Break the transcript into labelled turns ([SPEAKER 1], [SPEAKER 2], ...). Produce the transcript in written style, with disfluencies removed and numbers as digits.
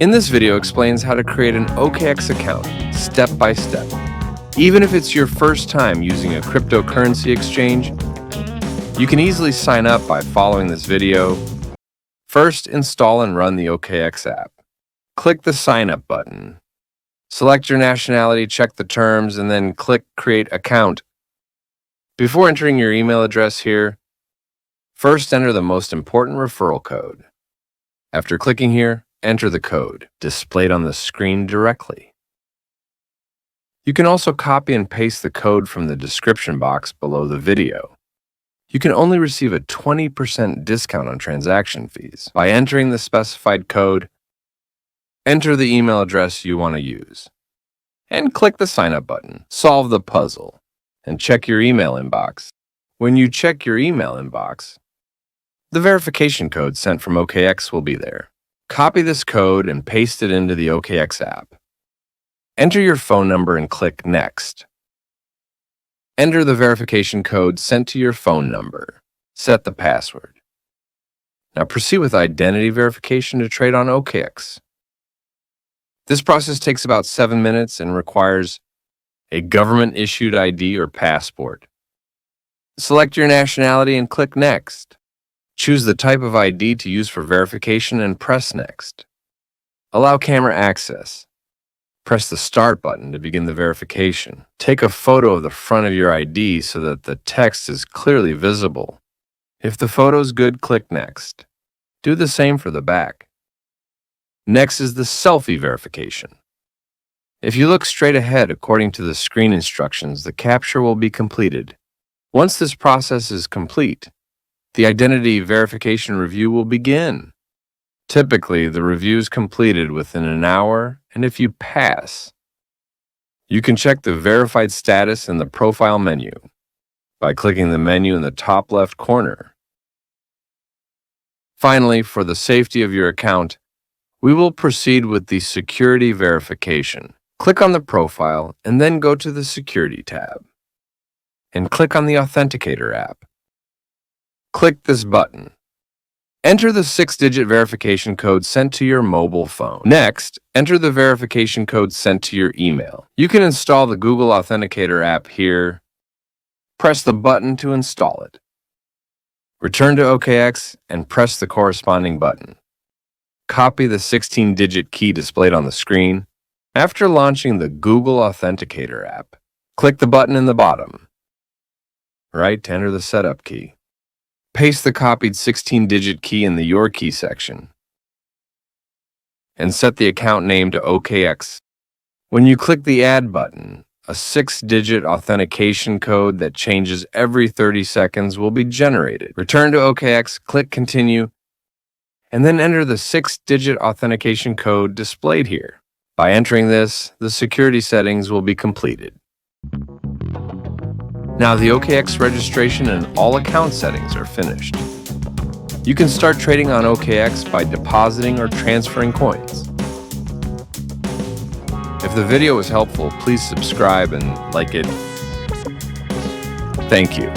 [SPEAKER 1] In this video explains how to create an OKX account step by step. Even if it's your first time using a cryptocurrency exchange, you can easily sign up by following this video. First, install and run the OKX app. Click the Sign Up button. Select your nationality, check the terms, and then click Create Account. Before entering your email address here, first enter the most important referral code. After clicking here, enter the code displayed on the screen directly. You can also copy and paste the code from the description box below the video. You can only receive a 20% discount on transaction fees by entering the specified code. Enter the email address you want to use, and click the Sign Up button. Solve the puzzle, and check your email inbox. When you check your email inbox, the verification code sent from OKX will be there. Copy this code and paste it into the OKX app. Enter your phone number and click Next. Enter the verification code sent to your phone number. Set the password. Now proceed with identity verification to trade on OKX. This process takes about 7 minutes and requires a government-issued ID or passport. Select your nationality and click Next. Choose the type of ID to use for verification and press Next. Allow camera access. Press the Start button to begin the verification. Take a photo of the front of your ID so that the text is clearly visible. If the photo is good, click Next. Do the same for the back. Next is the selfie verification. If you look straight ahead according to the screen instructions, the capture will be completed. Once this process is complete, the identity verification review will begin. Typically, the review is completed within an hour, and if you pass, you can check the verified status in the profile menu by clicking the menu in the top left corner. Finally, for the safety of your account, we will proceed with the security verification. Click on the profile and then go to the Security tab and click on the Authenticator app. Click this button. Enter the 6-digit verification code sent to your mobile phone. Next, enter the verification code sent to your email. You can install the Google Authenticator app here. Press the button to install it. Return to OKX and press the corresponding button. Copy the 16-digit key displayed on the screen. After launching the Google Authenticator app, click the button in the bottom right to enter the setup key. Paste the copied 16-digit key in the Your Key section and set the account name to OKX. When you click the Add button, a 6-digit authentication code that changes every 30 seconds will be generated. Return to OKX, click Continue, and then enter the 6-digit authentication code displayed here. By entering this, the security settings will be completed. Now the OKX registration and all account settings are finished. You can start trading on OKX by depositing or transferring coins. If the video was helpful, please subscribe and like it. Thank you.